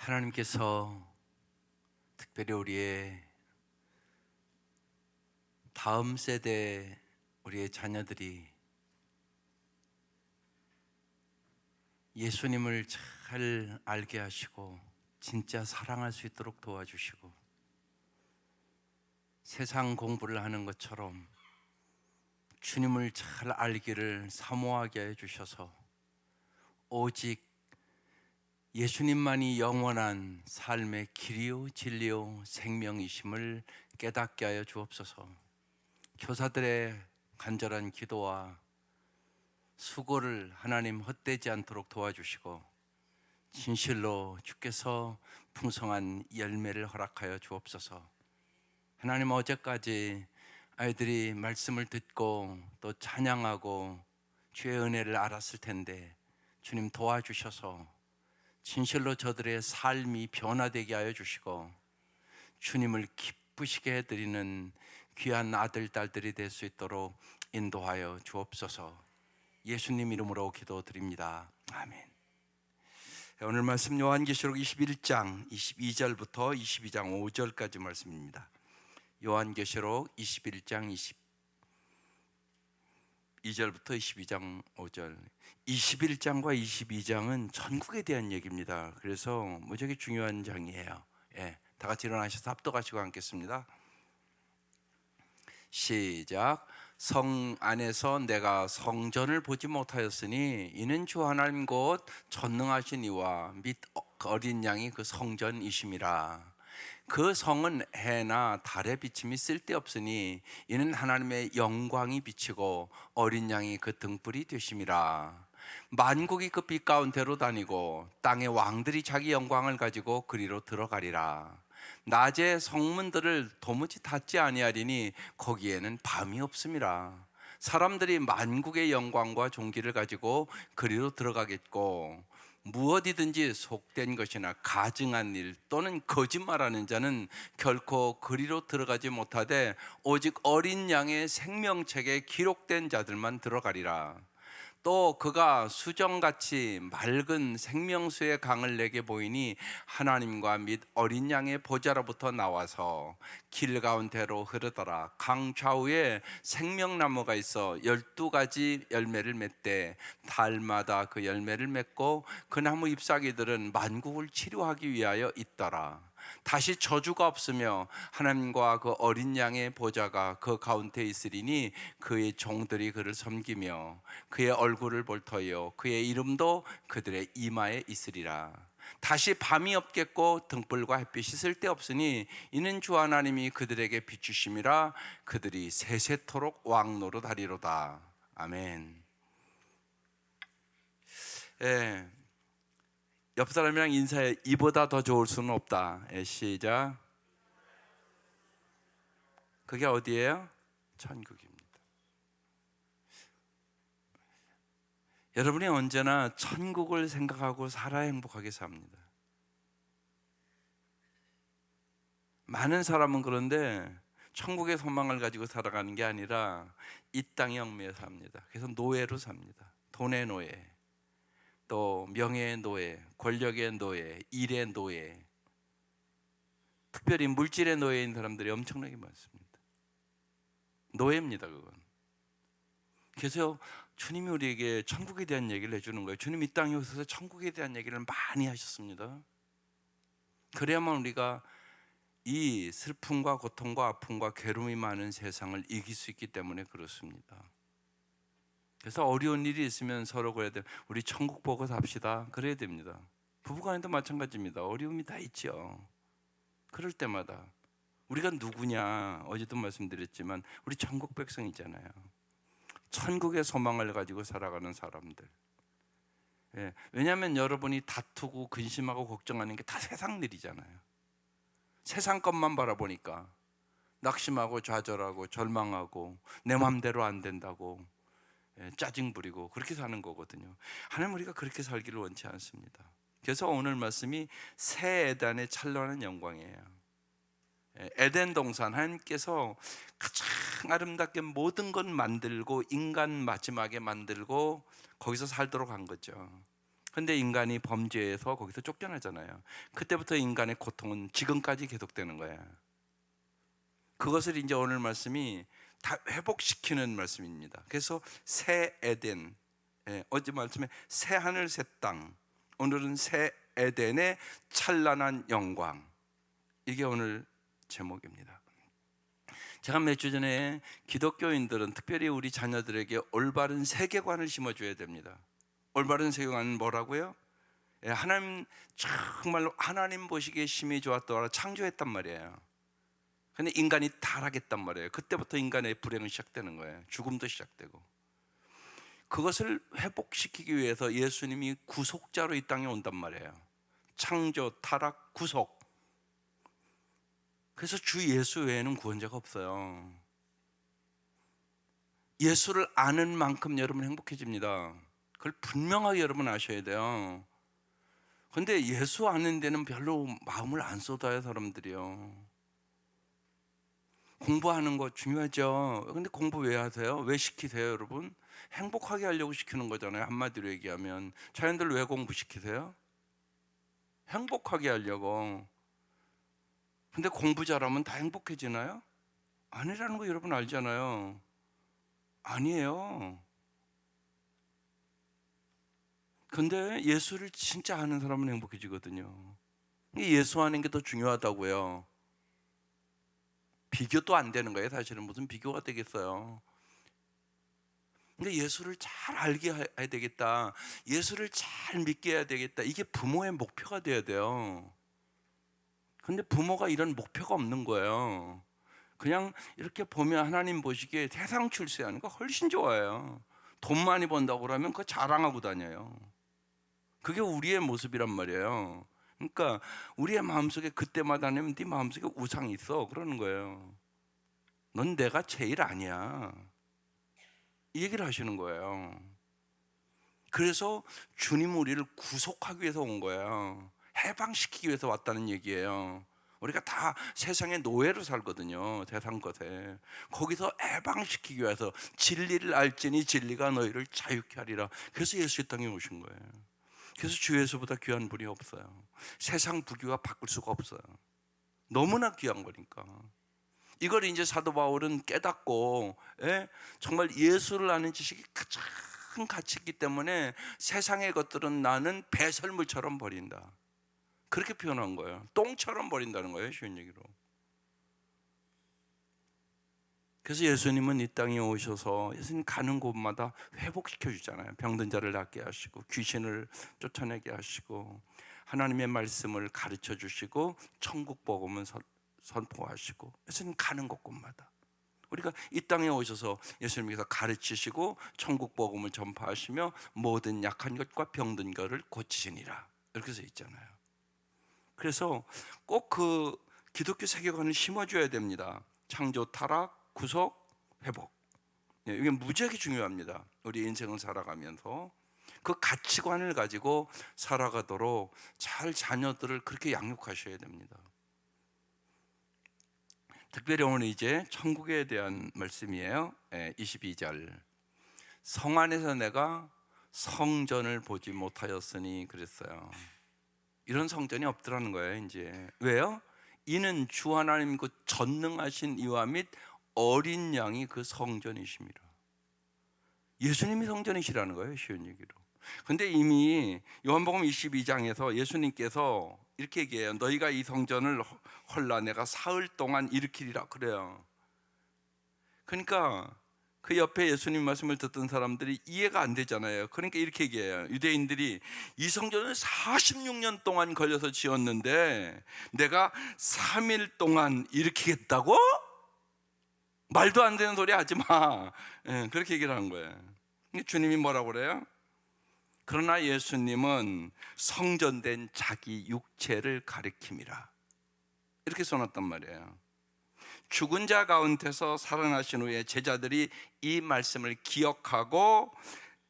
하나님께서 특별히 우리의 다음 세대 우리의 자녀들이 예수님을 잘 알게 하시고 진짜 사랑할 수 있도록 도와주시고, 세상 공부를 하는 것처럼 주님을 잘 알기를 사모하게 해주셔서 오직 예수님만이 영원한 삶의 길이요 진리요 생명이심을 깨닫게 하여 주옵소서. 교사들의 간절한 기도와 수고를 하나님 헛되지 않도록 도와주시고, 진실로 주께서 풍성한 열매를 허락하여 주옵소서. 하나님, 어제까지 아이들이 말씀을 듣고 또 찬양하고 주의 은혜를 알았을 텐데 주님 도와주셔서 진실로 저들의 삶이 변화되게 하여 주시고 주님을 기쁘시게 해드리는 귀한 아들, 딸들이 될 수 있도록 인도하여 주옵소서. 예수님 이름으로 기도드립니다. 아멘. 오늘 말씀 요한계시록 21장 22절부터 22장 5절까지 말씀입니다. 요한계시록 21장 22절부터 22장 5절. 21장과 22장은 천국에 대한 얘기입니다. 그래서 무지하게 중요한 장이에요. 다 같이 일어나셔서 합독하시고 앉겠습니다. 시작. 성 안에서 내가 성전을 보지 못하였으니 이는 주 하나님 곧 전능하신 이와 및 어린 양이 그 성전이심이라. 그 성은 해나 달의 비침이 쓸데없으니 이는 하나님의 영광이 비치고 어린 양이 그 등불이 되심이라. 만국이 그 빛 가운데로 다니고 땅의 왕들이 자기 영광을 가지고 그리로 들어가리라. 낮에 성문들을 도무지 닫지 아니하리니 거기에는 밤이 없음이라. 사람들이 만국의 영광과 존귀를 가지고 그리로 들어가겠고, 무엇이든지 속된 것이나 가증한 일 또는 거짓말하는 자는 결코 그리로 들어가지 못하되 오직 어린 양의 생명책에 기록된 자들만 들어가리라. 또 그가 수정같이 맑은 생명수의 강을 내게 보이니 하나님과 및 어린 양의 보좌로부터 나와서 길 가운데로 흐르더라. 강 좌우에 생명나무가 있어 12가지 열매를 맺되 달마다 그 열매를 맺고 그 나무 잎사귀들은 만국을 치료하기 위하여 있더라. 다시 저주가 없으며 하나님과 그 어린 양의 보좌가 그 가운데 있으리니 그의 종들이 그를 섬기며 그의 얼굴을 볼 터이요 그의 이름도 그들의 이마에 있으리라. 다시 밤이 없겠고 등불과 햇빛이 쓸데없으니 이는 주 하나님이 그들에게 비추심이라. 그들이 세세토록 왕노릇하리로다. 아멘. 옆 사람이랑 인사해. 이보다 더 좋을 수는 없다. 시작. 그게 어디예요? 천국입니다. 여러분이 언제나 천국을 생각하고 살아야 행복하게 삽니다. 많은 사람은 그런데 천국의 소망을 가지고 살아가는 게 아니라 이 땅에 얽매여 삽니다. 그래서 노예로 삽니다. 돈의 노예, 또 명예의 노예, 권력의 노예, 일의 노예, 특별히 물질의 노예인 사람들이 엄청나게 많습니다. 노예입니다, 그건. 그래서 주님이 우리에게 천국에 대한 얘기를 해주는 거예요. 주님 이 땅에 오셔서 천국에 대한 얘기를 많이 하셨습니다. 그래야만 우리가 이 슬픔과 고통과 아픔과 괴로움이 많은 세상을 이길 수 있기 때문에 그렇습니다. 그래서 어려운 일이 있으면 서로 그래야 돼요. 우리 천국 보고 삽시다. 그래야 됩니다. 부부간에도 마찬가지입니다. 어려움이 다 있죠. 그럴 때마다 우리가 누구냐, 어제도 말씀드렸지만 우리 천국 백성이잖아요. 천국의 소망을 가지고 살아가는 사람들. 왜냐하면 여러분이 다투고 근심하고 걱정하는 게 다 세상 일이잖아요. 세상 것만 바라보니까 낙심하고 좌절하고 절망하고 내 마음대로 안 된다고 짜증 부리고 그렇게 사는 거거든요. 하나님, 우리가 그렇게 살기를 원치 않습니다. 그래서 오늘 말씀이 새 에덴의 찬란한 영광이에요. 에덴 동산, 하나님께서 가장 아름답게 모든 것 만들고 인간 마지막에 만들고 거기서 살도록 한 거죠. 근데 인간이 범죄해서 거기서 쫓겨나잖아요. 그때부터 인간의 고통은 지금까지 계속되는 거예요. 그것을 이제 오늘 말씀이 다 회복시키는 말씀입니다. 그래서 새 에덴, 어제 말씀에 새 하늘 새 땅, 오늘은 새 에덴의 찬란한 영광, 이게 오늘 제목입니다. 제가 몇 주 전에 기독교인들은 특별히 우리 자녀들에게 올바른 세계관을 심어줘야 됩니다. 올바른 세계관은 뭐라고요? 하나님, 정말로 하나님 보시기에 심히 좋았더라 창조했단 말이에요. 근데 인간이 타락했단 말이에요. 그때부터 인간의 불행은 시작되는 거예요. 죽음도 시작되고. 그것을 회복시키기 위해서 예수님이 구속자로 이 땅에 온단 말이에요. 창조, 타락, 구속. 그래서 주 예수 외에는 구원자가 없어요. 예수를 아는 만큼 여러분 행복해집니다. 그걸 분명하게 여러분 아셔야 돼요. 근데 예수 아는 데는 별로 마음을 안 쏟아요, 사람들이요. 공부하는 거 중요하죠. 근데 공부 왜 하세요? 왜 시키세요, 여러분? 행복하게 하려고 시키는 거잖아요. 한마디로 얘기하면. 자녀들 왜 공부시키세요? 행복하게 하려고. 근데 공부 잘하면 다 행복해지나요? 아니라는 거 여러분 알잖아요. 아니에요. 근데 예수를 진짜 아는 사람은 행복해지거든요. 예수 아는 게 더 중요하다고요. 비교도 안 되는 거예요. 사실은 무슨 비교가 되겠어요. 근데 예수를 잘 알게 해야 되겠다. 예수를 잘 믿게 해야 되겠다. 이게 부모의 목표가 돼야 돼요. 근데 부모가 이런 목표가 없는 거예요. 그냥 이렇게 보면 하나님 보시기에 세상 출세하는 거 훨씬 좋아요. 돈 많이 번다고 그러면 그거 자랑하고 다녀요. 그게 우리의 모습이란 말이에요. 그러니까 우리의 마음속에 그때마다 네 마음속에 우상이 있어 그러는 거예요. 넌 내가 제일 아니야. 이 얘기를 하시는 거예요. 그래서 주님 우리를 구속하기 위해서 온 거예요. 해방시키기 위해서 왔다는 얘기예요. 우리가 다 세상의 노예로 살거든요. 세상 것에. 거기서 해방시키기 위해서 진리를 알지니 진리가 너희를 자유케 하리라. 그래서 예수 의 땅에 오신 거예요. 그래서 주 예수보다 귀한 분이 없어요. 세상 부귀와 바꿀 수가 없어요. 너무나 귀한 거니까. 이걸 이제 사도 바울은 깨닫고, 정말 예수를 아는 지식이 가장 가치 있기 때문에 세상의 것들은 나는 배설물처럼 버린다. 그렇게 표현한 거예요. 똥처럼 버린다는 거예요, 쉬운 얘기로. 그래서 예수님은 이 땅에 오셔서 예수님 가는 곳마다 회복시켜 주잖아요. 병든 자를 낫게 하시고 귀신을 쫓아내게 하시고 하나님의 말씀을 가르쳐 주시고 천국 복음을 선포하시고 예수님 가는 곳곳마다 우리가 이 땅에 오셔서 예수님께서 가르치시고 천국 복음을 전파하시며 모든 약한 것과 병든 것을 고치시니라 이렇게 써 있잖아요. 그래서 꼭 그 기독교 세계관을 심어줘야 됩니다. 창조, 타락, 구속, 회복. 이게 무지하게 중요합니다. 우리 인생을 살아가면서 그 가치관을 가지고 살아가도록 잘 자녀들을 그렇게 양육하셔야 됩니다. 특별히 오늘 이제 천국에 대한 말씀이에요. 22절. 성 안에서 내가 성전을 보지 못하였으니 그랬어요. 이런 성전이 없더라는 거예요. 이제 왜요? 이는 주 하나님 그 전능하신 이와 및 어린 양이 그 성전이십니다. 예수님이 성전이시라는 거예요. 쉬운 얘기로. 근데 이미 요한복음 22장에서 예수님께서 이렇게 얘기해요. 너희가 이 성전을 헐라 내가 사흘 동안 일으키리라 그래요. 그러니까 그 옆에 예수님 말씀을 듣던 사람들이 이해가 안 되잖아요. 그러니까 이렇게 얘기해요. 유대인들이 이 성전을 46년 동안 걸려서 지었는데 내가 3일 동안 일으키겠다고? 말도 안 되는 소리 하지 마. 그렇게 얘기를 하는 거예요. 주님이 뭐라고 그래요? 그러나 예수님은 성전된 자기 육체를 가리킴이라 이렇게 써놨단 말이에요. 죽은 자 가운데서 살아나신 후에 제자들이 이 말씀을 기억하고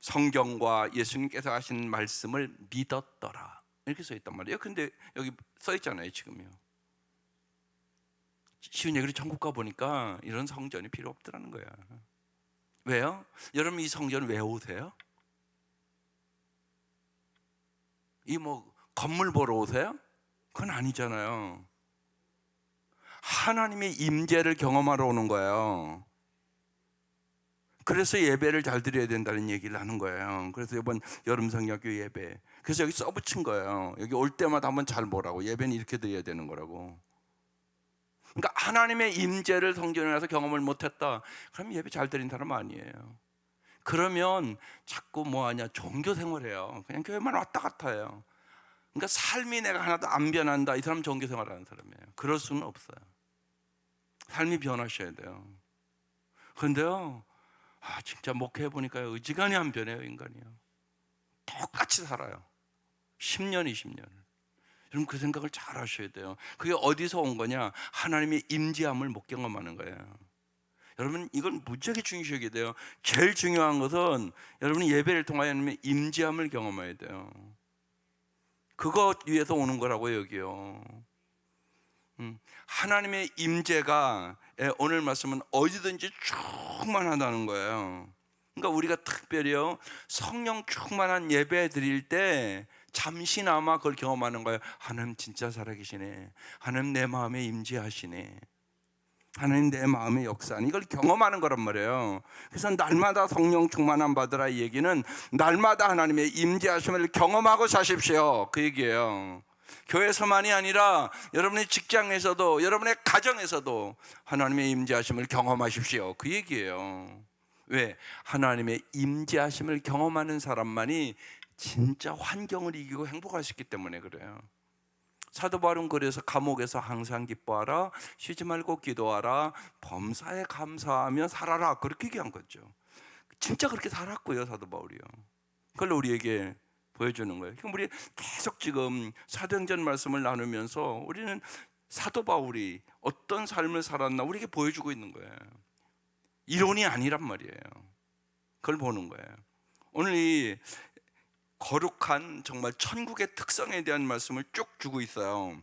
성경과 예수님께서 하신 말씀을 믿었더라 이렇게 써 있단 말이에요. 근데 여기 써 있잖아요. 지금요. 쉬운 얘기로 천국 가 보니까 이런 성전이 필요 없더라는 거야. 왜요? 여러분 이 성전 왜 오세요? 이 건물 보러 오세요? 그건 아니잖아요. 하나님의 임재를 경험하러 오는 거예요. 그래서 예배를 잘 드려야 된다는 얘기를 하는 거예요. 그래서 이번 여름 성경학교 예배, 그래서 여기 써붙인 거예요. 여기 올 때마다 한번 잘 보라고. 예배는 이렇게 드려야 되는 거라고. 그러니까 하나님의 임재를 성전에 가서 경험을 못했다, 그럼 예배 잘 드린 사람 아니에요. 그러면 자꾸 뭐하냐, 종교 생활해요. 그냥 교회만 왔다 갔다 해요. 그러니까 삶이 내가 하나도 안 변한다, 이 사람 종교 생활하는 사람이에요. 그럴 수는 없어요. 삶이 변하셔야 돼요. 그런데요, 진짜 목회해 보니까 의지간히 안 변해요. 인간이요, 똑같이 살아요. 10년 20년. 여러분 그 생각을 잘 하셔야 돼요. 그게 어디서 온 거냐? 하나님의 임재함을 못 경험하는 거예요. 여러분 이건 무지하게 중요시하게 돼요. 제일 중요한 것은 여러분이 예배를 통하여 하나님의 임재함을 경험해야 돼요. 그것 위해서 오는 거라고 여기요. 하나님의 임재가 오늘 말씀은 어디든지 충만하다는 거예요. 그러니까 우리가 특별히요, 성령 충만한 예배 드릴 때 잠시나마 그걸 경험하는 거예요. 하나님 진짜 살아계시네. 하나님 내 마음에 임재하시네. 하나님 내 마음의 역사는, 이걸 경험하는 거란 말이에요. 그래서 날마다 성령 충만함 받으라, 이 얘기는 날마다 하나님의 임재하심을 경험하고 사십시오, 그 얘기예요. 교회에서만이 아니라 여러분의 직장에서도, 여러분의 가정에서도 하나님의 임재하심을 경험하십시오, 그 얘기예요. 왜? 하나님의 임재하심을 경험하는 사람만이 진짜 환경을 이기고 행복할 수 있기 때문에 그래요. 사도 바울은 그래서 감옥에서 항상 기뻐하라, 쉬지 말고 기도하라, 범사에 감사하며 살아라, 그렇게 얘기한 거죠. 진짜 그렇게 살았고요, 사도 바울이요. 그걸 우리에게 보여주는 거예요. 그럼 우리 계속 지금 사도행전 말씀을 나누면서 우리는 사도 바울이 어떤 삶을 살았나 우리에게 보여주고 있는 거예요. 이론이 아니란 말이에요. 그걸 보는 거예요. 오늘 이 거룩한 정말 천국의 특성에 대한 말씀을 쭉 주고 있어요.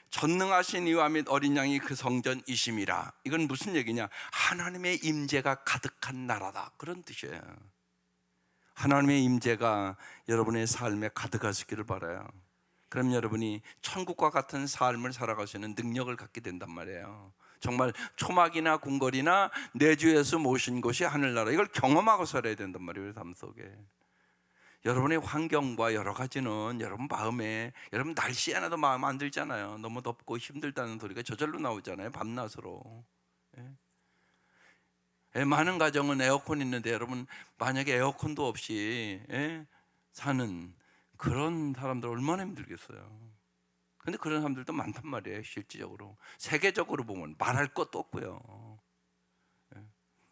전능하신 이와 및 어린 양이 그 성전이심이라. 이건 무슨 얘기냐? 하나님의 임재가 가득한 나라다, 그런 뜻이에요. 하나님의 임재가 여러분의 삶에 가득하시기를 바라요. 그럼 여러분이 천국과 같은 삶을 살아갈 수 있는 능력을 갖게 된단 말이에요. 정말 초막이나 궁궐이나 내주 예수 모신 곳이 하늘나라, 이걸 경험하고 살아야 된단 말이에요, 삶 속에. 여러분의 환경과 여러 가지는 여러분 마음에, 여러분 날씨 하나도 마음 안 들잖아요. 너무 덥고 힘들다는 소리가 저절로 나오잖아요, 밤낮으로. 많은 가정은 에어컨 있는데 여러분 만약에 에어컨도 없이 사는 그런 사람들 얼마나 힘들겠어요. 근데 그런 사람들도 많단 말이에요. 실질적으로 세계적으로 보면 말할 것도 없고요.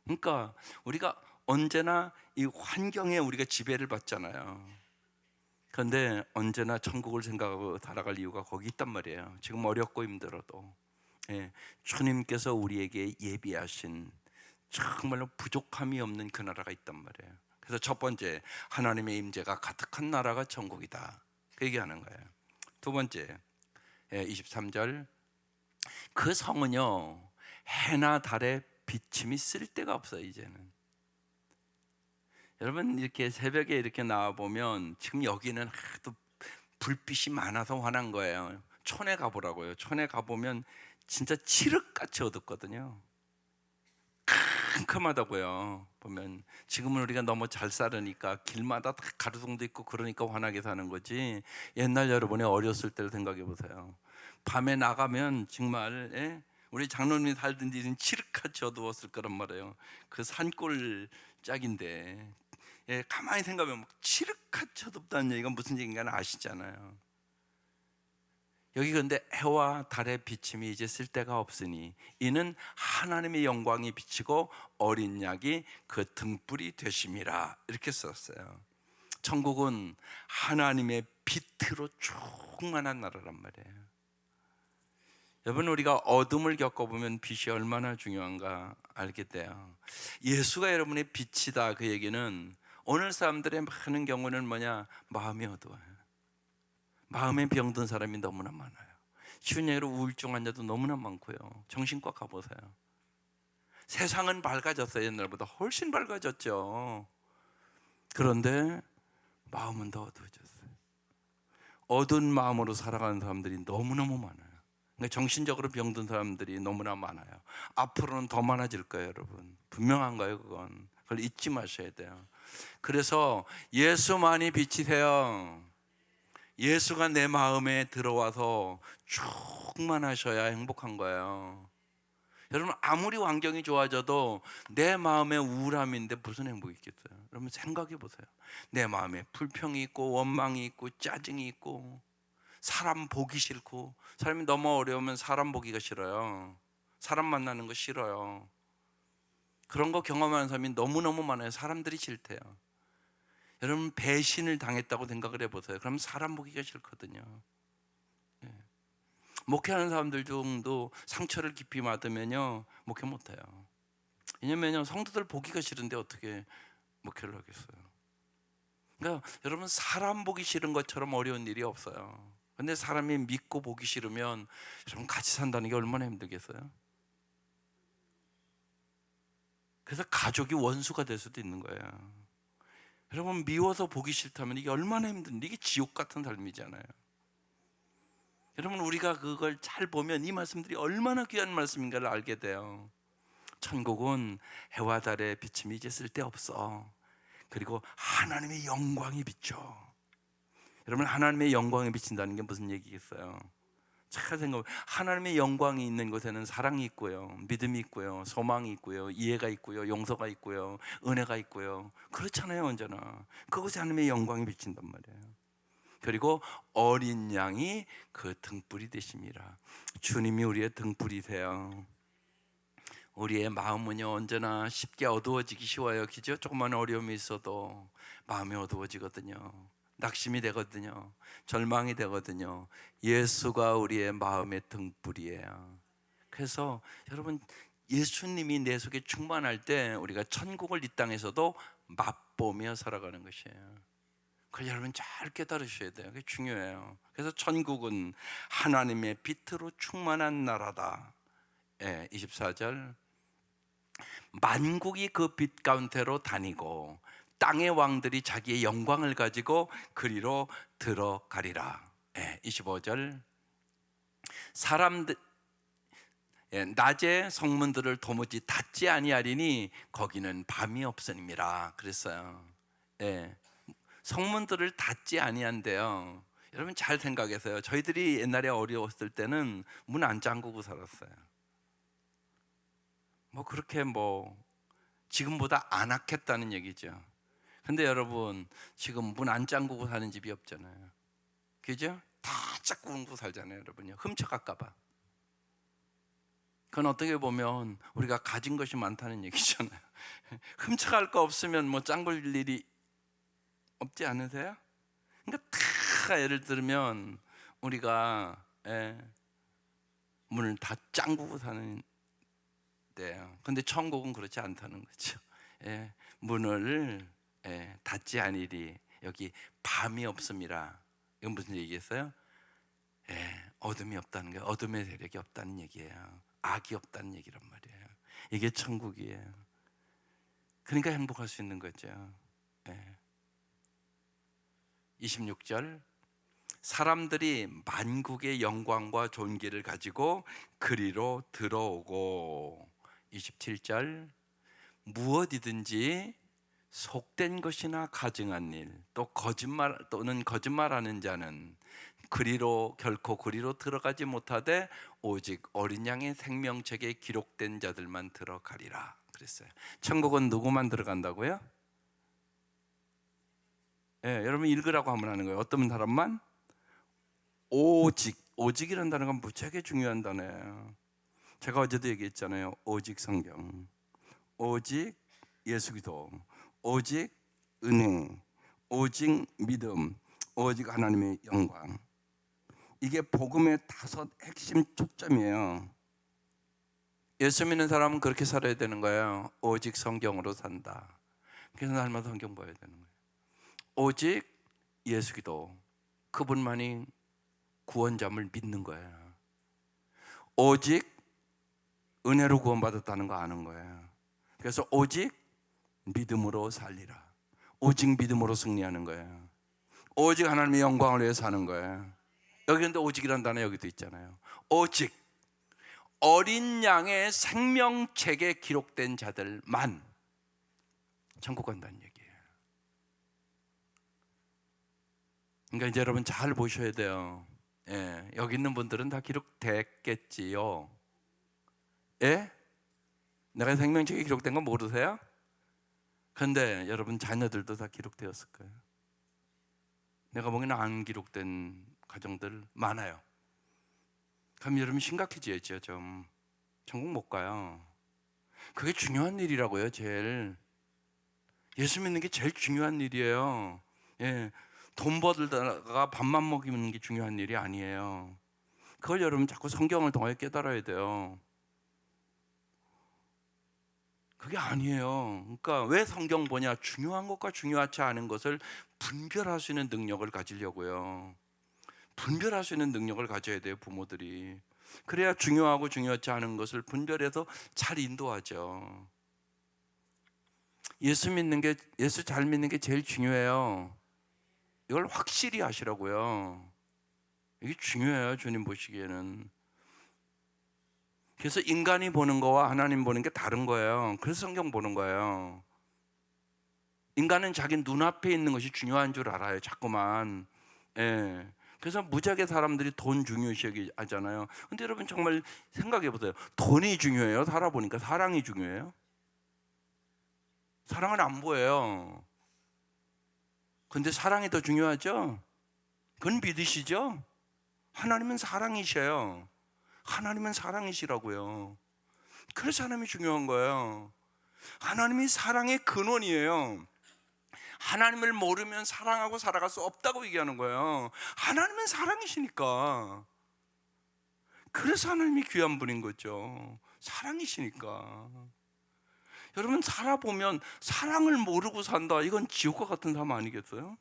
그러니까 우리가 언제나 이 환경에 우리가 지배를 받잖아요. 그런데 언제나 천국을 생각하고 살아갈 이유가 거기 있단 말이에요. 지금 어렵고 힘들어도 주님께서 우리에게 예비하신 정말로 부족함이 없는 그 나라가 있단 말이에요. 그래서 첫 번째, 하나님의 임재가 가득한 나라가 천국이다, 그 얘기하는 거예요. 두 번째, 23절, 그 성은요 해나 달의 비침이 쓸 데가 없어요. 이제는 여러분 이렇게 새벽에 이렇게 나와 보면 지금 여기는 하도 불빛이 많아서 환한 거예요. 촌에 가보라고요. 촌에 가보면 진짜 칠흑같이 어둡거든요. 캄캄하다고요. 보면 지금은 우리가 너무 잘 살으니까 길마다 다 가로등도 있고 그러니까 환하게 사는 거지, 옛날 여러분이 어렸을 때를 생각해 보세요. 밤에 나가면 정말 우리 장로님이 살던 데는 칠흑같이 어두웠을 거란 말이에요. 그 산골 짝인데 가만히 생각하면 막 칠흑같이 어둡다는 얘기가 무슨 얘기인가 아시잖아요. 여기 근데 해와 달의 비침이 이제 쓸 데가 없으니 이는 하나님의 영광이 비치고 어린 양이 그 등불이 되심이라, 이렇게 썼어요. 천국은 하나님의 빛으로 충만한 나라란 말이에요. 여러분 우리가 어둠을 겪어보면 빛이 얼마나 중요한가 알게 돼요. 예수가 여러분의 빛이다, 그 얘기는 오늘 사람들의 많은 경우는 뭐냐, 마음이 어두워요. 마음에 병든 사람이 너무나 많아요. 쉬운 얘기로 우울증 환자도 너무나 많고요. 정신과 가보세요. 세상은 밝아졌어요. 옛날보다 훨씬 밝아졌죠. 그런데 마음은 더 어두워졌어요. 어두운 마음으로 살아가는 사람들이 너무너무 많아요. 그러니까 정신적으로 병든 사람들이 너무나 많아요. 앞으로는 더 많아질 거예요, 여러분. 분명한 거예요, 그건. 그걸 잊지 마셔야 돼요. 그래서 예수만이 빛이세요. 예수가 내 마음에 들어와서 충만하셔야 행복한 거예요. 여러분, 아무리 환경이 좋아져도 내 마음에 우울함인데 무슨 행복이 있겠어요? 여러분 생각해 보세요. 내 마음에 불평이 있고 원망이 있고 짜증이 있고 사람 보기 싫고, 삶이 너무 어려우면 사람 보기가 싫어요. 사람 만나는 거 싫어요. 그런 거 경험하는 사람이 너무너무 많아요. 사람들이 싫대요. 여러분 배신을 당했다고 생각을 해보세요. 그럼 사람 보기가 싫거든요. 목회하는 사람들 중도 상처를 깊이 받으면요 목회 못해요. 왜냐면요 성도들 보기가 싫은데 어떻게 목회를 하겠어요? 그러니까 여러분 사람 보기 싫은 것처럼 어려운 일이 없어요. 근데 사람이 믿고 보기 싫으면 여러분 같이 산다는 게 얼마나 힘들겠어요? 그래서 가족이 원수가 될 수도 있는 거예요. 여러분 미워서 보기 싫다면 이게 얼마나 힘든데, 이게 지옥 같은 삶이잖아요. 여러분 우리가 그걸 잘 보면 이 말씀들이 얼마나 귀한 말씀인가를 알게 돼요. 천국은 해와 달의 비침이 이제 쓸데없어. 그리고 하나님의 영광이 비쳐. 여러분 하나님의 영광이 비친다는 게 무슨 얘기겠어요? 잘 생각해. 하나님의 영광이 있는 곳에는 사랑이 있고요, 믿음이 있고요, 소망이 있고요, 이해가 있고요, 용서가 있고요, 은혜가 있고요. 그렇잖아요. 언제나 그곳에 하나님의 영광이 비친단 말이에요. 그리고 어린 양이 그 등불이 되십니다. 주님이 우리의 등불이세요. 우리의 마음은요 언제나 쉽게 어두워지기 쉬워요. 그죠? 조그만 어려움이 있어도 마음이 어두워지거든요. 낙심이 되거든요. 절망이 되거든요. 예수가 우리의 마음의 등불이에요. 그래서 여러분 예수님이 내 속에 충만할 때 우리가 천국을 이 땅에서도 맛보며 살아가는 것이에요. 그걸 여러분 잘 깨달으셔야 돼요. 그게 중요해요. 그래서 천국은 하나님의 빛으로 충만한 나라다. 24절, 만국이 그 빛 가운데로 다니고 땅의 왕들이 자기의 영광을 가지고 그리로 들어가리라. 25절, 사람들 낮에 성문들을 도무지 닫지 아니하리니 거기는 밤이 없으니라 그랬어요. 성문들을 닫지 아니한대요. 여러분 잘 생각해서요. 저희들이 옛날에 어려웠을 때는 문 안 잠그고 살았어요. 뭐 그렇게 뭐 지금보다 안 악했다는 얘기죠. 근데 여러분 지금 문 안 잠그고 사는 집이 없잖아요. 그죠? 다 잠그고 살잖아요. 여러분요. 훔쳐갈까 봐. 그건 어떻게 보면 우리가 가진 것이 많다는 얘기잖아요. 훔쳐갈 거 없으면 뭐 잠글 일이 없지 않으세요? 그러니까 다 예를 들면 우리가 문을 다 잠그고 사는 데요. 근데 천국은 그렇지 않다는 거죠. 문을 닫지 아니리 여기 밤이 없음이라. 이건 무슨 얘기겠어요? 어둠이 없다는 게, 어둠의 세력이 없다는 얘기예요. 악이 없다는 얘기란 말이에요. 이게 천국이에요. 그러니까 행복할 수 있는 거죠. 26절, 사람들이 만국의 영광과 존귀를 가지고 그리로 들어오고. 27절, 무엇이든지 속된 것이나 가증한 일, 또 거짓말 또는 거짓말하는 자는 그리로 결코 그리로 들어가지 못하되 오직 어린 양의 생명책에 기록된 자들만 들어가리라 그랬어요. 천국은 누구만 들어간다고요? 여러분 읽으라고 하면 하는 거예요. 어떤 사람만? 오직. 오직이라는 단어가 무지하게 중요한 단어예요. 제가 어제도 얘기했잖아요. 오직 성경, 오직 예수 기도, 오직 은혜, 오직 믿음, 오직 하나님의 영광. 이게 복음의 5 핵심 초점이에요. 예수 믿는 사람은 그렇게 살아야 되는 거예요. 오직 성경으로 산다. 그래서 날마다 성경 봐야 되는 거예요. 오직 예수 기도, 그분만이 구원자를 믿는 거예요. 오직 은혜로 구원받았다는 거 아는 거예요. 그래서 오직 믿음으로 살리라. 오직 믿음으로 승리하는 거예요. 오직 하나님의 영광을 위해 사는 거예요. 여기 근데 오직이라는 단어 여기도 있잖아요. 오직 어린 양의 생명책에 기록된 자들만 천국 간다는 얘기예요. 그러니까 이제 여러분 잘 보셔야 돼요. 예, 여기 있는 분들은 다 기록됐겠지요. 예? 내가 생명책에 기록된 건 모르세요? 근데 여러분 자녀들도 다 기록되었을 거예요. 내가 보기에는 안 기록된 가정들 많아요. 그럼 여러분 심각해져야죠. 좀 천국 못 가요. 그게 중요한 일이라고요. 제일 예수 믿는 게 제일 중요한 일이에요. 예, 돈 벌다가 밥만 먹이는 게 중요한 일이 아니에요. 그걸 여러분 자꾸 성경을 통해 깨달아야 돼요. 그게 아니에요. 그러니까 왜 성경 보냐? 중요한 것과 중요하지 않은 것을 분별할 수 있는 능력을 가지려고요. 분별할 수 있는 능력을 가져야 돼요, 부모들이. 그래야 중요하고 중요하지 않은 것을 분별해서 잘 인도하죠. 예수 잘 믿는 게 제일 중요해요. 이걸 확실히 하시라고요. 이게 중요해요, 주님 보시기에는. 그래서 인간이 보는 거와 하나님 보는 게 다른 거예요. 그래서 성경 보는 거예요. 인간은 자기 눈앞에 있는 것이 중요한 줄 알아요, 자꾸만. 예. 그래서 무지하게 사람들이 돈 중요시 하잖아요. 근데 여러분 정말 생각해 보세요. 돈이 중요해요? 살아보니까 사랑이 중요해요? 사랑은 안 보여요. 근데 사랑이 더 중요하죠? 그건 믿으시죠? 하나님은 사랑이셔요. 하나님은 사랑이시라고요. 그래서 하나님이 중요한 거예요. 하나님이 사랑의 근원이에요. 하나님을 모르면 사랑하고 살아갈 수 없다고 얘기하는 거예요. 하나님은 사랑이시니까. 그래서 하나님이 귀한 분인 거죠. 사랑이시니까. 여러분 살아보면 사랑을 모르고 산다. 이건 지옥과 같은 삶 아니겠어요?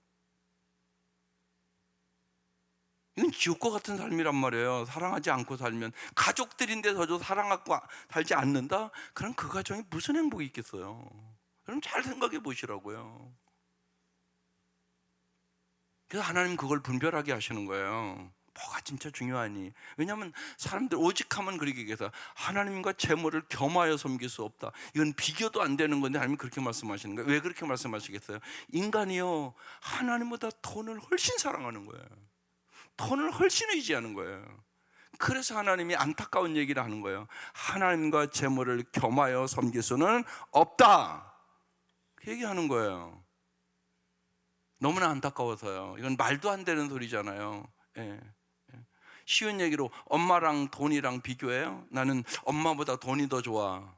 이건 지옥과 같은 삶이란 말이에요. 사랑하지 않고 살면. 가족들인데서도 사랑하고 살지 않는다? 그럼 그 가정이 무슨 행복이 있겠어요? 여러분 잘 생각해 보시라고요. 그래서 하나님 그걸 분별하게 하시는 거예요. 뭐가 진짜 중요하니? 왜냐하면 사람들 오직하면 그렇게 얘기해서 하나님과 재물을 겸하여 섬길 수 없다. 이건 비교도 안 되는 건데 하나님 그렇게 말씀하시는 거예요. 왜 그렇게 말씀하시겠어요? 인간이요 하나님보다 돈을 훨씬 사랑하는 거예요. 돈을 훨씬 의지하는 거예요. 그래서 하나님이 안타까운 얘기를 하는 거예요. 하나님과 재물을 겸하여 섬길 수는 없다. 그 얘기하는 거예요. 너무나 안타까워서요. 이건 말도 안 되는 소리잖아요. 예. 쉬운 얘기로 엄마랑 돈이랑 비교해요? 나는 엄마보다 돈이 더 좋아.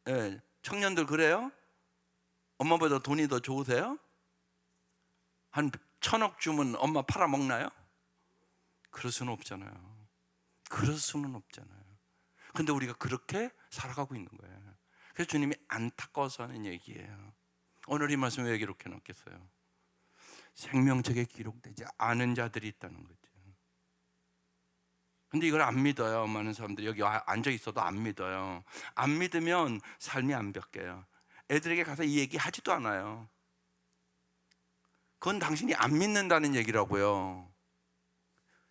예. 청년들 그래요? 엄마보다 돈이 더 좋으세요? 한 1,000억 주면 엄마 팔아먹나요? 그럴 수는 없잖아요. 그럴 수는 없잖아요. 근데 우리가 그렇게 살아가고 있는 거예요. 그래서 주님이 안타까워서 하는 얘기예요. 오늘 이 말씀 왜 기록해 놓겠어요? 생명책에 기록되지 않은 자들이 있다는 거죠. 근데 이걸 안 믿어요. 많은 사람들이 여기 앉아 있어도 안 믿어요. 안 믿으면 삶이 안 바뀌어요. 애들에게 가서 이 얘기 하지도 않아요. 그건 당신이 안 믿는다는 얘기라고요.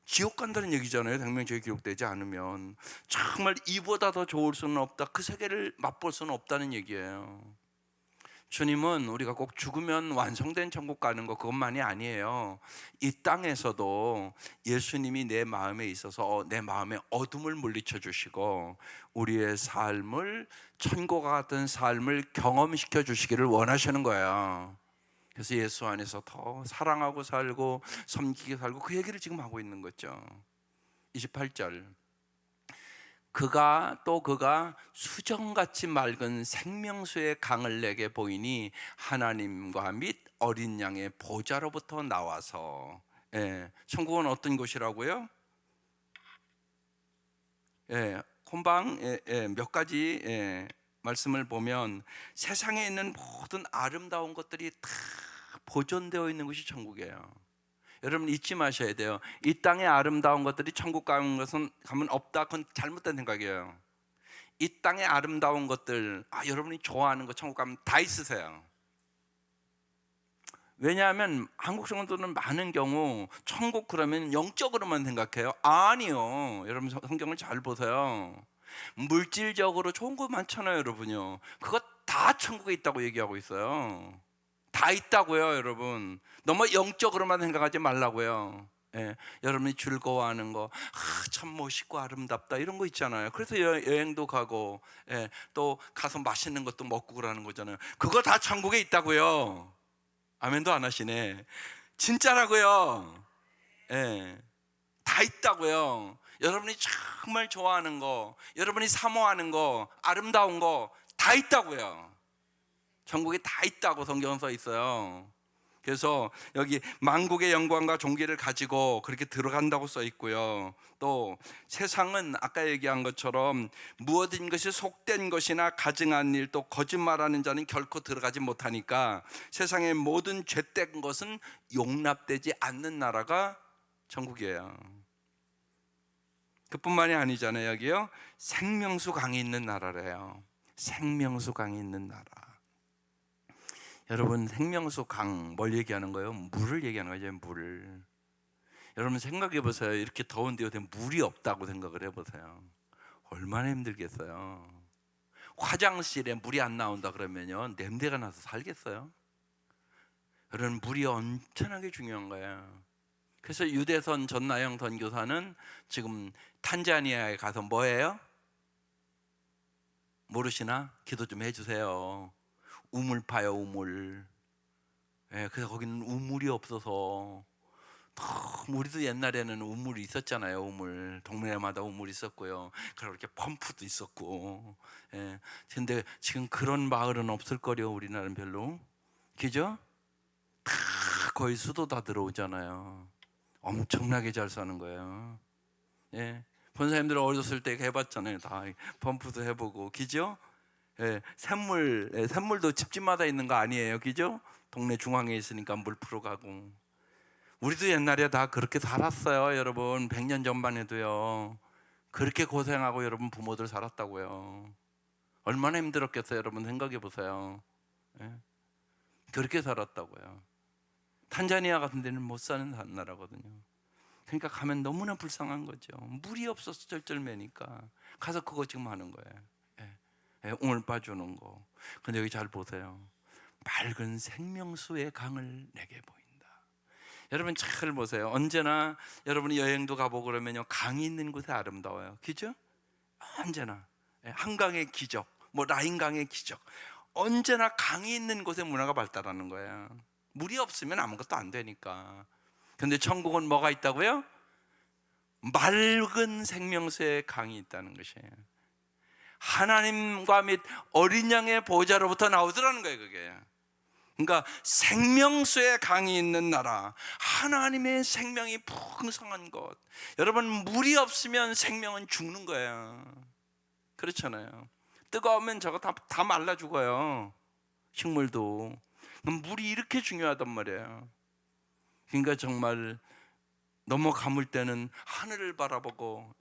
지옥 간다는 얘기잖아요. 생명책에 기록되지 않으면. 정말 이보다 더 좋을 수는 없다. 그 세계를 맛볼 수는 없다는 얘기예요. 주님은 우리가 꼭 죽으면 완성된 천국 가는 거 그것만이 아니에요. 이 땅에서도 예수님이 내 마음에 있어서 내 마음에 어둠을 물리쳐 주시고 우리의 삶을 천국과 같은 삶을 경험시켜 주시기를 원하시는 거예요. 그래서 예수 안에서 더 사랑하고 살고 섬기게 살고 그 얘기를 지금 하고 있는 거죠. 28절 그가 수정같이 맑은 생명수의 강을 내게 보이니 하나님과 및 어린 양의 보좌로부터 나와서 천국은 어떤 곳이라고요? 콤방 몇 가지 말씀을 보면 세상에 있는 모든 아름다운 것들이 다 보존되어 있는 것이 천국이에요. 여러분 잊지 마셔야 돼요. 이 땅의 아름다운 것들이 천국 가는 것은 가면 없다. 그건 잘못된 생각이에요. 이 땅의 아름다운 것들 여러분이 좋아하는 거 천국 가면 다 있으세요. 왜냐하면 한국 성도들은 많은 경우 천국 그러면 영적으로만 생각해요. 아니요. 여러분 성경을 잘 보세요. 물질적으로 좋은 거 많잖아요, 여러분요. 그거 다 천국에 있다고 얘기하고 있어요. 다 있다고요, 여러분. 너무 영적으로만 생각하지 말라고요. 예, 여러분이 즐거워하는 거, 참 멋있고 아름답다 이런 거 있잖아요. 그래서 여행도 가고, 예, 또 가서 맛있는 것도 먹고 그러는 거잖아요. 그거 다 천국에 있다고요. 아멘도 안 하시네. 진짜라고요. 예, 다 있다고요. 여러분이 정말 좋아하는 거, 여러분이 사모하는 거, 아름다운 거 다 있다고요. 천국에 다 있다고 성경은 써 있어요. 그래서 여기 만국의 영광과 존귀를 가지고 그렇게 들어간다고 써 있고요. 또 세상은 아까 얘기한 것처럼 무엇인 것이 속된 것이나 가증한 일, 또 거짓말하는 자는 결코 들어가지 못하니까 세상의 모든 죄된 것은 용납되지 않는 나라가 천국이에요. 그뿐만이 아니잖아요. 여기요, 생명수 강이 있는 나라래요. 생명수 강이 있는 나라. 여러분, 생명수 강 뭘 얘기하는 거예요? 물을 얘기하는 거죠. 물을. 여러분 생각해 보세요. 이렇게 더운데 어디 물이 없다고 생각을 해보세요. 얼마나 힘들겠어요. 화장실에 물이 안 나온다 그러면요, 냄새가 나서 살겠어요? 여러분, 물이 엄청나게 중요한 거예요. 그래서 유대선 전나영 선교사는 지금 탄자니아에 가서 뭐예요? 모르시나? 기도 좀 해주세요. 우물 파요, 우물. 예, 그래서 거기는 우물이 없어서, 우리도 옛날에는 우물이 있었잖아요. 우물, 동네마다 우물이 있었고요. 그렇게 펌프도 있었고. 예, 근데 지금 그런 마을은 없을 거려. 우리나라는 별로. 그죠? 다 거의 수도 다 들어오잖아요. 엄청나게 잘 사는 거예요. 예, 본사님들 어렸을 때 해봤잖아요. 다 펌프도 해보고, 그죠? 예, 샘물도 집집마다 있는 거 아니에요, 그죠? 동네 중앙에 있으니까 물 풀어가고. 우리도 옛날에 다 그렇게 살았어요, 여러분. 100년 전만 해도요. 그렇게 고생하고 여러분 부모들 살았다고요. 얼마나 힘들었겠어요, 여러분. 생각해 보세요. 예? 그렇게 살았다고요. 탄자니아 같은 데는 못 사는 나라거든요. 그러니까 가면 너무나 불쌍한 거죠. 물이 없어서 쩔쩔매니까 가서 그거 지금 하는 거예요. 예. 예, 오늘 봐주는 거. 근데 여기 잘 보세요. 맑은 생명수의 강을 내게 보인다. 여러분 잘 보세요. 언제나 여러분이 여행도 가보고 그러면요, 강이 있는 곳에 아름다워요. 그죠? 언제나. 예, 한강의 기적, 뭐 라인강의 기적. 언제나 강이 있는 곳에 문화가 발달하는 거예요. 물이 없으면 아무것도 안 되니까. 근데 천국은 뭐가 있다고요? 맑은 생명수의 강이 있다는 것이에요. 하나님과 및 어린 양의 보호자로부터 나오더라는 거예요, 그게. 그러니까 생명수의 강이 있는 나라, 하나님의 생명이 풍성한 곳. 여러분, 물이 없으면 생명은 죽는 거예요. 그렇잖아요. 뜨거우면 저거 다 말라 죽어요. 식물도. 물이 이렇게 중요하단 말이에요. 그러니까 정말 넘어감을 때는 하늘을 바라보고,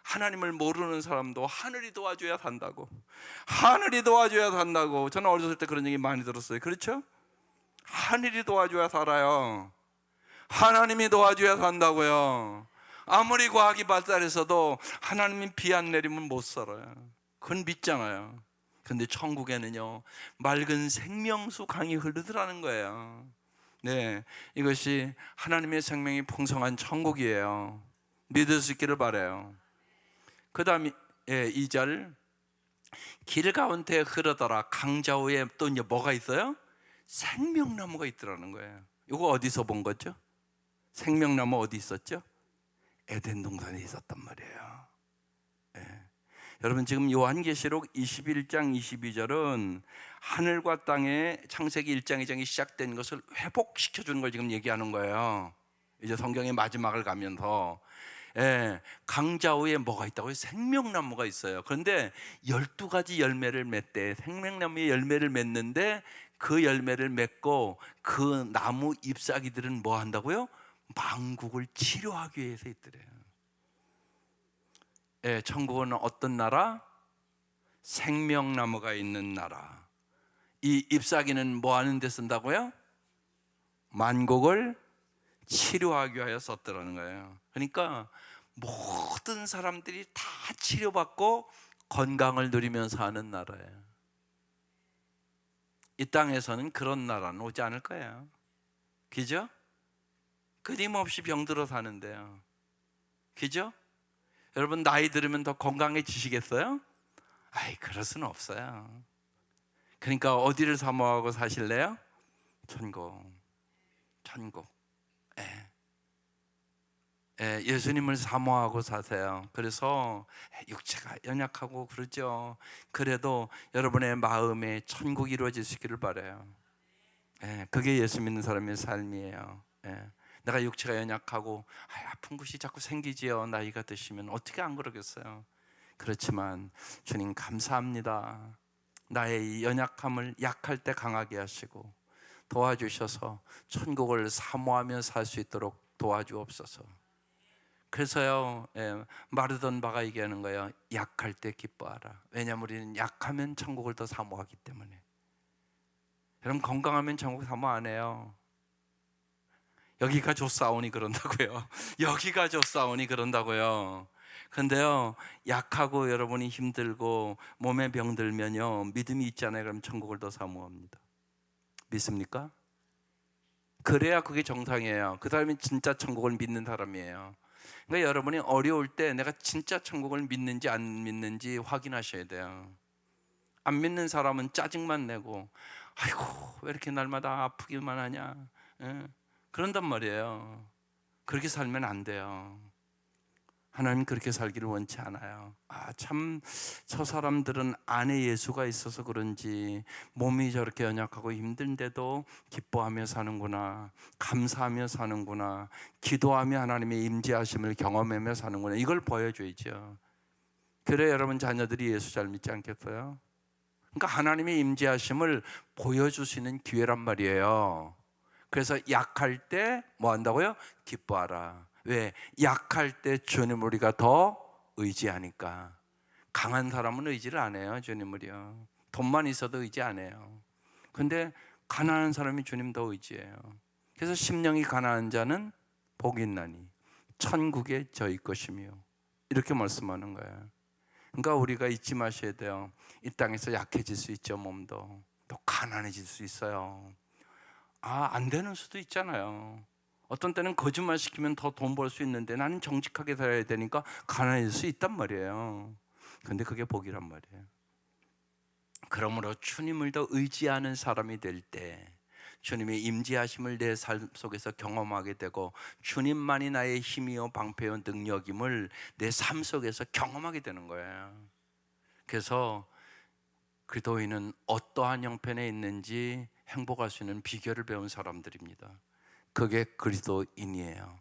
하나님을 모르는 사람도 하늘이 도와줘야 산다고. 하늘이 도와줘야 산다고. 저는 어렸을 때 그런 얘기 많이 들었어요. 그렇죠? 하늘이 도와줘야 살아요. 하나님이 도와줘야 산다고요. 아무리 과학이 발달해서도 하나님이 비 안 내리면 못 살아요. 그건 믿잖아요. 근데 천국에는요, 맑은 생명수 강이 흐르더라는 거예요. 네, 이것이 하나님의 생명이 풍성한 천국이에요. 믿을 수 있기를 바라요. 그 다음 2절, 길 가운데 흐르더라. 강좌우에 또 이제 뭐가 있어요? 생명나무가 있더라는 거예요. 이거 어디서 본 거죠? 생명나무 어디 있었죠? 에덴 동산에 있었단 말이에요. 예. 여러분, 지금 요한계시록 21장 22절은 하늘과 땅의 창세기 1장 2장이 시작된 것을 회복시켜주는 걸 지금 얘기하는 거예요. 이제 성경의 마지막을 가면서, 강좌우에 뭐가 있다고요? 생명나무가 있어요. 그런데 12가지 열매를 맺대. 생명나무의 열매를 맺는데 그 열매를 맺고 그 나무 잎사귀들은 뭐 한다고요? 만국을 치료하기 위해서 있더래요. 천국은 어떤 나라? 생명나무가 있는 나라. 이 잎사귀는 뭐 하는 데 쓴다고요? 만국을 치료하기 위하여 썼더라는 거예요. 그러니까 모든 사람들이 다 치료받고 건강을 누리면서 사는 나라예요. 이 땅에서는 그런 나라는 오지 않을 거예요. 그죠? 끊임없이 병들어 사는데요. 그죠? 여러분 나이 들으면 더 건강해지시겠어요? 아이, 그럴 수는 없어요. 그러니까 어디를 사모하고 사실래요? 천국. 천국. 예. 예, 예수님을 사모하고 사세요. 그래서 육체가 연약하고 그러죠. 그래도 여러분의 마음에 천국이 이루어지시기를 바라요. 예, 그게 예수 믿는 사람의 삶이에요. 예. 내가 육체가 연약하고 아픈 곳이 자꾸 생기지요. 나이가 드시면 어떻게 안 그러겠어요. 그렇지만 주님 감사합니다. 나의 이 연약함을 약할 때 강하게 하시고 도와주셔서 천국을 사모하며 살 수 있도록 도와주옵소서. 그래서요, 마르던 바가 얘기하는 거예요. 약할 때 기뻐하라. 왜냐하면 우리는 약하면 천국을 더 사모하기 때문에. 여러분 건강하면 천국 사모 안 해요. 여기가 좋사오니 그런다고요. 여기가 좋사오니 그런다고요. 근데요, 약하고 여러분이 힘들고 몸에 병들면요, 믿음이 있잖아요. 그럼 천국을 더 사모합니다. 믿습니까? 그래야 그게 정상이에요. 그 사람이 진짜 천국을 믿는 사람이에요. 그러니까 여러분이 어려울 때 내가 진짜 천국을 믿는지 안 믿는지 확인하셔야 돼요. 안 믿는 사람은 짜증만 내고, 아이고 왜 이렇게 날마다 아프기만 하냐, 예? 그런단 말이에요. 그렇게 살면 안 돼요. 하나님 그렇게 살기를 원치 않아요. 참 저 사람들은 안에 예수가 있어서 그런지 몸이 저렇게 연약하고 힘든데도 기뻐하며 사는구나, 감사하며 사는구나, 기도하며 하나님의 임재하심을 경험하며 사는구나. 이걸 보여줘야죠. 그래 여러분 자녀들이 예수 잘 믿지 않겠어요? 그러니까 하나님의 임재하심을 보여주시는 기회란 말이에요. 그래서 약할 때 뭐 한다고요? 기뻐하라. 왜? 약할 때 주님 우리가 더 의지하니까. 강한 사람은 의지를 안 해요. 주님을요. 돈만 있어도 의지 안 해요. 근데 가난한 사람이 주님 더 의지해요. 그래서 심령이 가난한 자는 복이 있나니 천국에 저희 것이며, 이렇게 말씀하는 거예요. 그러니까 우리가 잊지 마셔야 돼요. 이 땅에서 약해질 수 있죠. 몸도 또 가난해질 수 있어요. 안 되는 수도 있잖아요. 어떤 때는 거짓말 시키면 더 돈 벌 수 있는데 나는 정직하게 살아야 되니까 가난해질 수 있단 말이에요. 근데 그게 복이란 말이에요. 그러므로 주님을 더 의지하는 사람이 될 때 주님의 임재하심을 내 삶 속에서 경험하게 되고 주님만이 나의 힘이요 방패요 능력임을 내 삶 속에서 경험하게 되는 거예요. 그래서 그리스도인은 어떠한 형편에 있는지 행복할 수 있는 비결을 배운 사람들입니다. 그게 그리스도인이에요.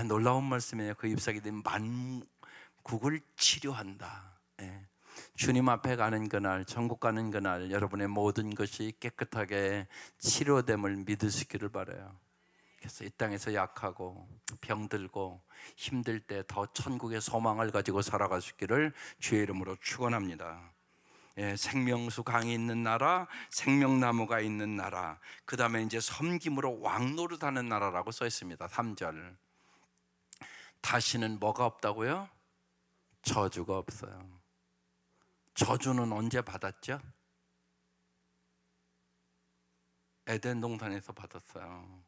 놀라운 말씀이에요. 그 잎사귀 된 만국을 치료한다. 예. 주님 앞에 가는 그날, 천국 가는 그날 여러분의 모든 것이 깨끗하게 치료됨을 믿으시기를 바라요. 그래서 이 땅에서 약하고 병들고 힘들 때 더 천국의 소망을 가지고 살아갈 수 있기를 주의 이름으로 축원합니다. 생명수 강이 있는 나라, 생명나무가 있는 나라, 그 다음에 이제 섬김으로 왕노릇하는 나라라고 써 있습니다. 3절. 다시는 뭐가 없다고요? 저주가 없어요. 저주는 언제 받았죠? 에덴 동산에서 받았어요.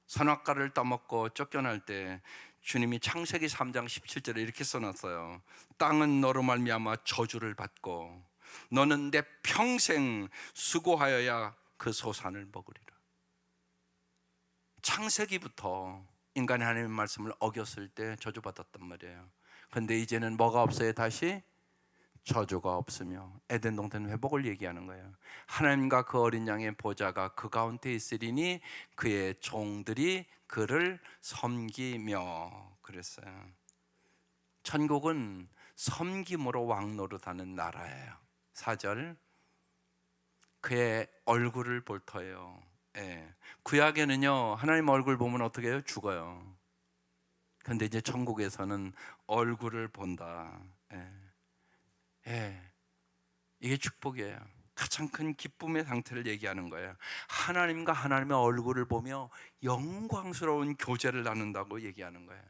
선악과를 따먹고 쫓겨날 때 주님이 창세기 3장 17절에 이렇게 써놨어요. 땅은 너로 말미암아 저주를 받고 너는 내 평생 수고하여야 그 소산을 먹으리라. 창세기부터 인간이 하나님의 말씀을 어겼을 때 저주받았단 말이에요. 그런데 이제는 뭐가 없어요? 다시 저주가 없으며 에덴 동산 회복을 얘기하는 거예요. 하나님과 그 어린 양의 보좌가 그 가운데 있으리니 그의 종들이 그를 섬기며 그랬어요. 천국은 섬김으로 왕노릇하는 나라예요. 4절. 그의 얼굴을 볼 터예요. 구약에는요 하나님 얼굴 보면 어떻게 해요? 죽어요. 근데 이제 천국에서는 얼굴을 본다. 이게 축복이에요. 가장 큰 기쁨의 상태를 얘기하는 거예요. 하나님과 하나님의 얼굴을 보며 영광스러운 교제를 나눈다고 얘기하는 거예요.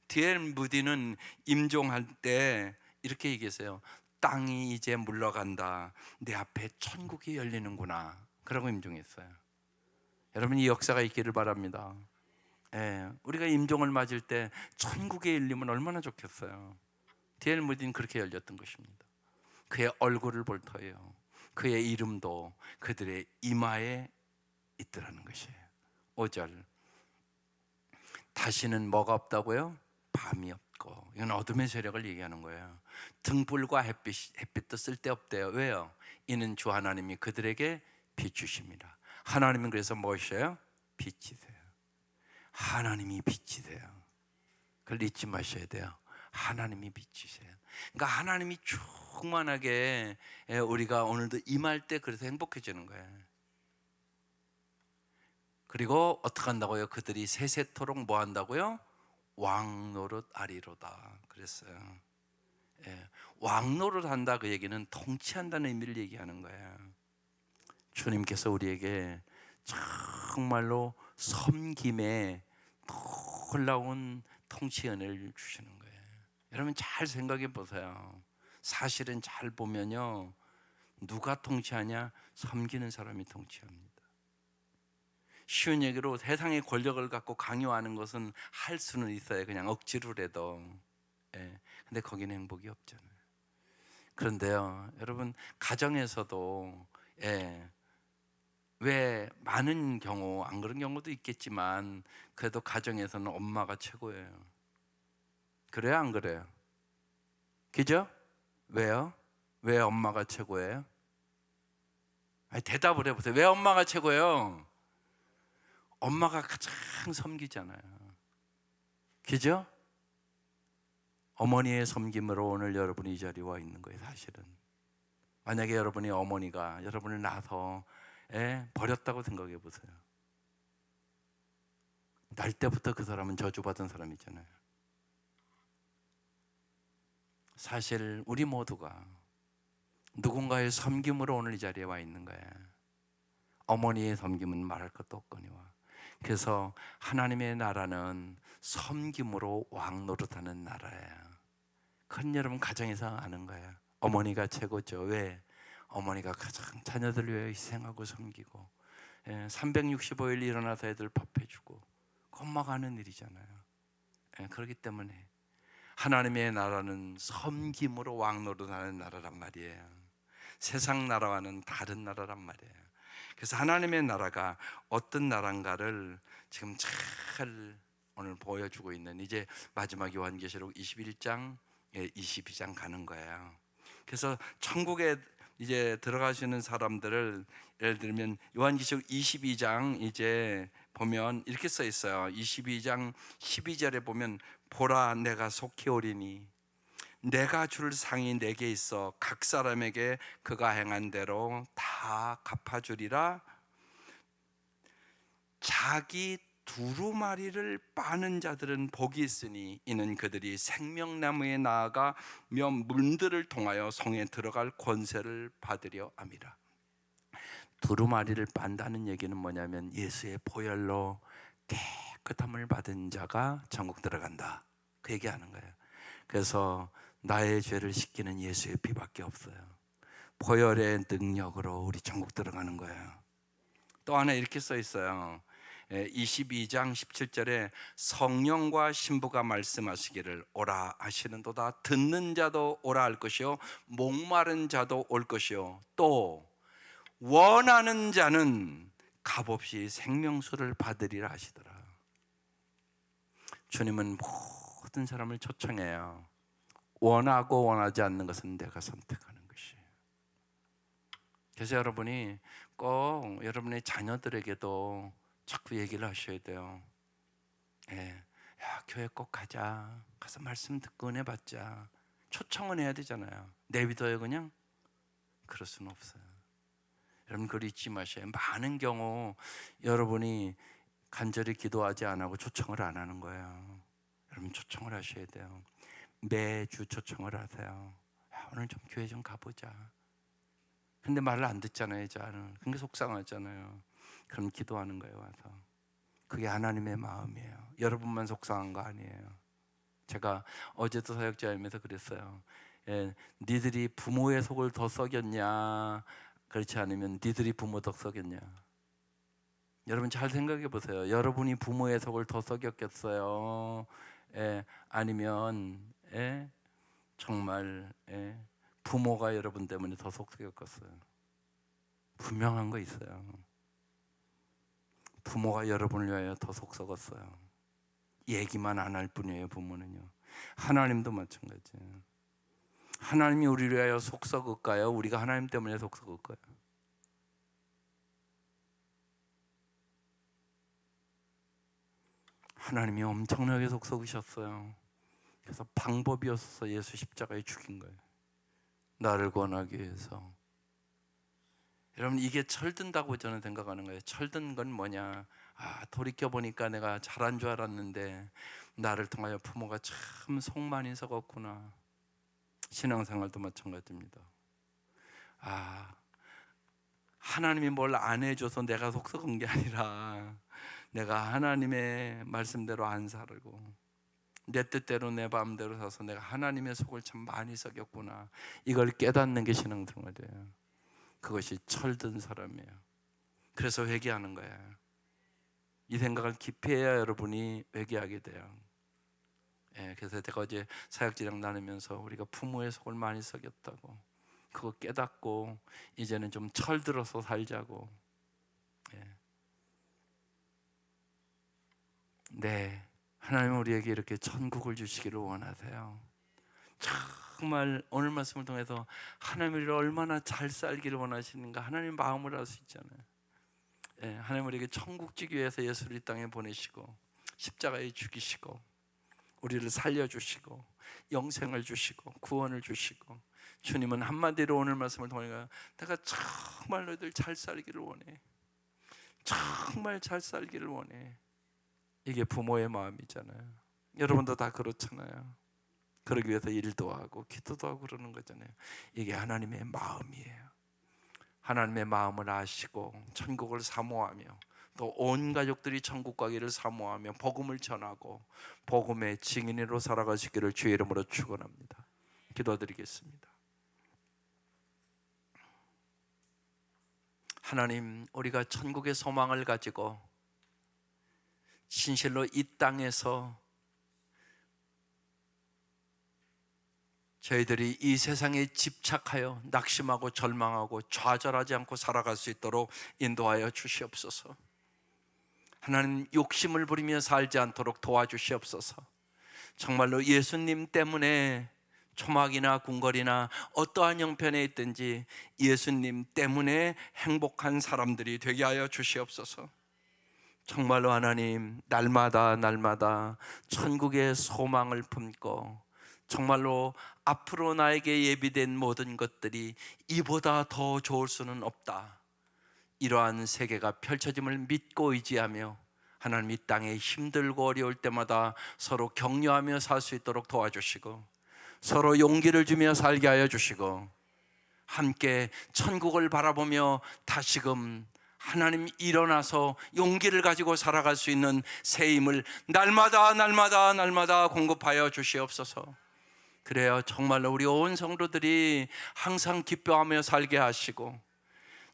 D.L. 무디는 임종할 때 이렇게 얘기했어요. 땅이 이제 물러간다. 내 앞에 천국이 열리는구나. 그러고 임종했어요. 여러분, 이 역사가 있기를 바랍니다. 예, 우리가 임종을 맞을 때 천국에 열리면 얼마나 좋겠어요. D.L. 무디는 그렇게 열렸던 것입니다. 그의 얼굴을 볼 터예요. 그의 이름도 그들의 이마에 있더라는 것이에요. 5절, 다시는 뭐가 없다고요? 밤이 없고. 이건 어둠의 세력을 얘기하는 거예요. 등불과 햇빛도 쓸데없대요. 왜요? 이는 주 하나님이 그들에게 비추십니다. 하나님은 그래서 무엇이에요? 빛이세요. 하나님이 빛이세요. 그걸 잊지 마셔야 돼요. 하나님이 빛이세요. 그러니까 하나님이 충만하게 우리가 오늘도 임할 때 그래서 행복해지는 거예요. 그리고 어떻게 한다고요? 그들이 세세토록 뭐 한다고요? 왕노릇 하리로다 그랬어요. 예, 왕노릇 한다 그 얘기는 통치한다는 의미를 얘기하는 거예요. 주님께서 우리에게 정말로 섬김에 놀라운 통치 은혜를 주시는 거예요. 여러분 잘 생각해 보세요. 사실은 잘 보면요, 누가 통치하냐? 섬기는 사람이 통치합니다. 쉬운 얘기로 세상의 권력을 갖고 강요하는 것은 할 수는 있어요. 그냥 억지로라도. 예. 근데 거기는 행복이 없잖아요. 그런데요, 여러분 가정에서도 왜 많은 경우 안 그런 경우도 있겠지만 그래도 가정에서는 엄마가 최고예요. 그래요, 안 그래요? 그죠? 왜요? 왜 엄마가 최고예요? 아니, 대답을 해보세요. 왜 엄마가 최고예요? 엄마가 가장 섬기잖아요. 그죠? 어머니의 섬김으로 오늘 여러분이 이 자리에 와 있는 거예요. 사실은 만약에 여러분이 어머니가 여러분을 낳아서 버렸다고 생각해 보세요. 날 때부터 그 사람은 저주받은 사람이잖아요. 사실 우리 모두가 누군가의 섬김으로 오늘 이 자리에 와 있는 거예요. 어머니의 섬김은 말할 것도 없거니와. 그래서 하나님의 나라는 섬김으로 왕노릇하는 나라예요. 그건 여러분 가정에서 아는 거예요. 어머니가 최고죠. 왜? 어머니가 가장 자녀들 위해 희생하고 섬기고 365일 일어나서 애들 밥 해주고 엄마가 하는 일이잖아요. 그렇기 때문에 하나님의 나라는 섬김으로 왕노릇하는 나라란 말이에요. 세상 나라와는 다른 나라란 말이에요. 그래서 하나님의 나라가 어떤 나라인가를 지금 잘 오늘 보여주고 있는, 이제 마지막 요한계시록 21장 22장 가는 거예요. 그래서 천국에 이제 들어가시는 사람들을 예를 들면 요한계시록 22장 이제 보면 이렇게 써 있어요. 22장 12절에 보면 보라 내가 속히 오리니 내가 줄 상이 내게 있어 각 사람에게 그가 행한 대로 다 갚아주리라. 자기 두루마리를 빠는 자들은 복이 있으니 이는 그들이 생명나무에 나아가 몇 문들을 통하여 성에 들어갈 권세를 받으려 함이라. 두루마리를 빤다는 얘기는 뭐냐면 예수의 보혈로 깨끗함을 받은 자가 천국 들어간다, 그 얘기하는 거예요. 그래서 나의 죄를 씻기는 예수의 피밖에 없어요. 보혈의 능력으로 우리 천국 들어가는 거예요. 또 하나 이렇게 써 있어요. 22장 17절에 성령과 신부가 말씀하시기를 오라 하시는도다. 듣는 자도 오라 할 것이요 목마른 자도 올 것이요 또 원하는 자는 값없이 생명수를 받으리라 하시더라. 주님은 모든 사람을 초청해요. 원하고 원하지 않는 것은 내가 선택하는 것이에요. 그래서 여러분이 꼭 여러분의 자녀들에게도 자꾸 얘기를 하셔야 돼요. 야, 교회 꼭 가자. 가서 말씀 듣고 은혜 받자. 초청은 해야 되잖아요. 내비둬요 그냥? 그럴 수는 없어요. 여러분 그걸 잊지 마셔요. 많은 경우 여러분이 간절히 기도하지 않고 초청을 안 하는 거예요. 여러분 초청을 하셔야 돼요. 매주 초청을 하세요. 야, 오늘 좀 교회 좀 가보자. 근데 말을 안 듣잖아요, 자는. 그게 속상하잖아요. 그럼 기도하는 거예요, 와서. 그게 하나님의 마음이에요. 여러분만 속상한 거 아니에요. 제가 어제도 사역자임에서 그랬어요. 니들이 부모의 속을 더 썩였냐, 그렇지 않으면 니들이 부모 더 썩였냐. 여러분 잘 생각해 보세요. 여러분이 부모의 속을 더 썩였겠어요? 아니면 정말 부모가 여러분 때문에 더 속 썩였겠어요? 분명한 거 있어요. 부모가 여러분을 위하여 더 속 썩었어요. 얘기만 안 할 뿐이에요. 부모는요. 하나님도 마찬가지예요. 하나님이 우리를 위하여 속 썩을까요? 우리가 하나님 때문에 속 썩을까요? 하나님이 엄청나게 속 썩으셨어요. 그래서 방법이 없어서 예수 십자가에 죽인 거예요. 나를 구원하기 위해서. 여러분 이게 철든다고 저는 생각하는 거예요. 철든 건 뭐냐? 돌이켜보니까 내가 잘한 줄 알았는데 나를 통하여 부모가 참 속 많이 썩었구나. 신앙생활도 마찬가지입니다. 하나님이 뭘 안 해줘서 내가 속 썩은 게 아니라 내가 하나님의 말씀대로 안 살고 내 뜻대로 내 마음대로 사서 내가 하나님의 속을 참 많이 썩였구나. 이걸 깨닫는 게 신앙생활이에요. 그것이 철든 사람이에요. 그래서 회개하는 거예요. 이 생각을 깊이 해야 여러분이 회개하게 돼요. 그래서 제가 어제 사역지랑 나누면서 우리가 부모의 속을 많이 썩였다고, 그거 깨닫고 이제는 좀 철들어서 살자고. 네, 하나님 우리에게 이렇게 천국을 주시기를 원하세요. 정말 오늘 말씀을 통해서 하나님 우리를 얼마나 잘 살기를 원하시는가 하나님 마음을 알 수 있잖아요. 하나님 우리에게 천국 주기 위해서 예수를 이 땅에 보내시고 십자가에 죽이시고 우리를 살려주시고 영생을 주시고 구원을 주시고, 주님은 한마디로 오늘 말씀을 통해 내가 정말 너희들 잘 살기를 원해, 정말 잘 살기를 원해. 이게 부모의 마음이잖아요. 여러분도 다 그렇잖아요. 그러기 위해서 일도 하고 기도도 하고 그러는 거잖아요. 이게 하나님의 마음이에요. 하나님의 마음을 아시고 천국을 사모하며 또 온 가족들이 천국 가기를 사모하며 복음을 전하고 복음의 증인으로 살아가시기를 주의 이름으로 축원합니다. 기도드리겠습니다. 하나님, 우리가 천국의 소망을 가지고 진실로 이 땅에서 저희들이 이 세상에 집착하여 낙심하고 절망하고 좌절하지 않고 살아갈 수 있도록 인도하여 주시옵소서. 하나님, 욕심을 부리며 살지 않도록 도와주시옵소서. 정말로 예수님 때문에 초막이나 궁궐이나 어떠한 형편에 있든지 예수님 때문에 행복한 사람들이 되게 하여 주시옵소서. 정말로 하나님, 날마다 천국의 소망을 품고 정말로 앞으로 나에게 예비된 모든 것들이 이보다 더 좋을 수는 없다, 이러한 세계가 펼쳐짐을 믿고 의지하며 하나님 이 땅에 힘들고 어려울 때마다 서로 격려하며 살 수 있도록 도와주시고 서로 용기를 주며 살게 하여 주시고 함께 천국을 바라보며 다시금 하나님 일어나서 용기를 가지고 살아갈 수 있는 새 힘을 날마다 공급하여 주시옵소서. 그래요, 정말로 우리 온 성도들이 항상 기뻐하며 살게 하시고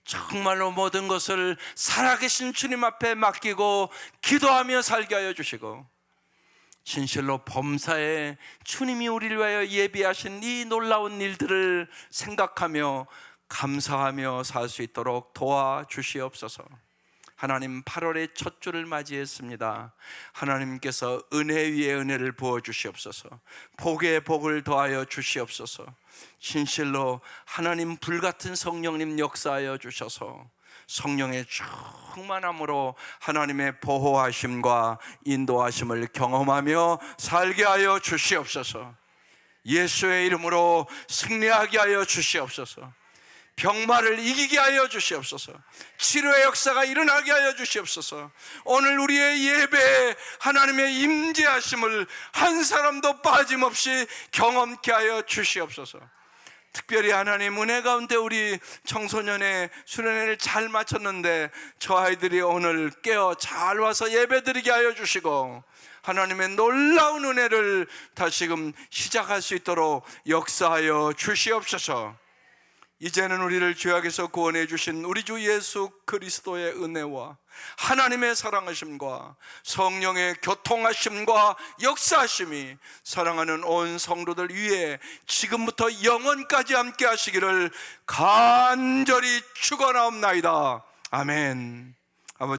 정말로 모든 것을 살아계신 주님 앞에 맡기고 기도하며 살게 하여 주시고 진실로 범사에 주님이 우리를 위하여 예비하신 이 놀라운 일들을 생각하며 감사하며 살 수 있도록 도와주시옵소서. 하나님, 8월의 첫 주를 맞이했습니다. 하나님께서 은혜 위에 은혜를 부어주시옵소서. 복에 복을 더하여 주시옵소서. 진실로 하나님 불같은 성령님 역사하여 주셔서 성령의 충만함으로 하나님의 보호하심과 인도하심을 경험하며 살게 하여 주시옵소서. 예수의 이름으로 승리하게 하여 주시옵소서. 병마를 이기게 하여 주시옵소서. 치료의 역사가 일어나게 하여 주시옵소서. 오늘 우리의 예배에 하나님의 임재하심을 한 사람도 빠짐없이 경험케 하여 주시옵소서. 특별히 하나님 은혜 가운데 우리 청소년의 수련회를 잘 마쳤는데 저 아이들이 오늘 깨어 잘 와서 예배드리게 하여 주시고 하나님의 놀라운 은혜를 다시금 시작할 수 있도록 역사하여 주시옵소서. 이제는 우리를 죄악에서 구원해 주신 우리 주 예수 그리스도의 은혜와 하나님의 사랑하심과 성령의 교통하심과 역사하심이 사랑하는 온 성도들 위에 지금부터 영원까지 함께 하시기를 간절히 축원하옵나이다. 아멘.